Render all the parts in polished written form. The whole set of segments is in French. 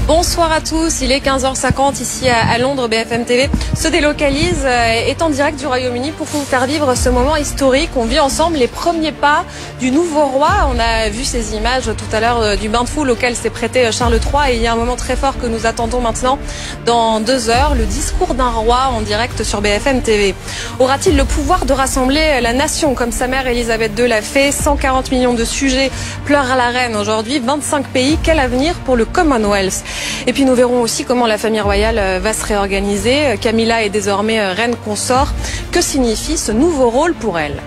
Bonsoir à tous, il est 15h50 ici à Londres. BFM TV se délocalise, est en direct du Royaume-Uni pour vous faire vivre ce moment historique. On vit ensemble les premiers pas du nouveau roi. On a vu ces images tout à l'heure du bain de foule auquel s'est prêté Charles III, et il y a un moment très fort que nous attendons maintenant dans 2 heures, le discours d'un roi en direct sur BFM TV. Aura-t-il le pouvoir de rassembler la nation comme sa mère Elisabeth II l'a fait? 140 millions de sujets pleurent à la reine aujourd'hui, 25 pays, quel avenir pour le Commonwealth? Et puis nous verrons aussi comment la famille royale va se réorganiser. Camilla est désormais reine consort. Que signifie ce nouveau rôle pour elle?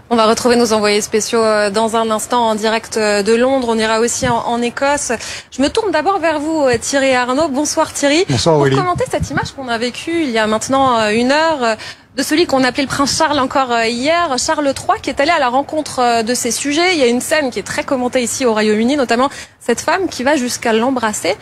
On va retrouver nos envoyés spéciaux dans un instant en direct de Londres. On ira aussi en Écosse. Je me tourne d'abord vers vous, Thierry Arnaud. Bonsoir Thierry. Bonsoir Aurélie. Pour commenter cette image qu'on a vécue il y a maintenant 1 heure de celui qu'on appelait le prince Charles encore hier, Charles III, qui est allé à la rencontre de ses sujets. Il y a une scène qui est très commentée ici au Royaume-Uni, notamment cette femme qui va jusqu'à l'embrasser.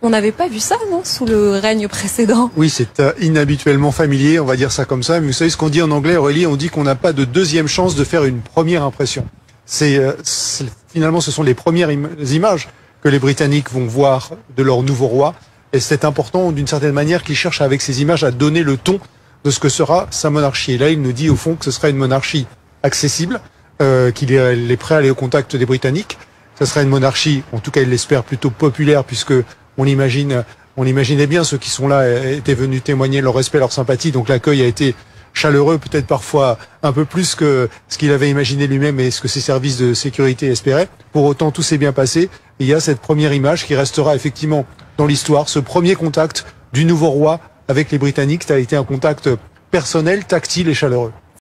On n'avait pas vu ça, non, sous le règne précédent? Oui, c'est inhabituellement familier, on va dire ça comme ça. Mais vous savez ce qu'on dit en anglais, Aurélie? On dit qu'on n'a pas de deuxième chance de faire une première impression. Finalement, ce sont les premières images que les Britanniques vont voir de leur nouveau roi. Et c'est important, d'une certaine manière, qu'ils cherchent avec ces images à donner le ton de ce que sera sa monarchie. Et là, il nous dit au fond que ce sera une monarchie accessible, qu'il est prêt à aller au contact des Britanniques. Ce sera une monarchie, en tout cas il l'espère, plutôt populaire, puisque on imaginait bien ceux qui sont là étaient venus témoigner leur respect, leur sympathie. Donc l'accueil a été chaleureux, peut-être parfois un peu plus que ce qu'il avait imaginé lui-même et ce que ses services de sécurité espéraient. Pour autant, tout s'est bien passé. Et il y a cette première image qui restera effectivement dans l'histoire, ce premier contact du nouveau roi avec les Britanniques. Ça a été un contact personnel, tactile et chaleureux.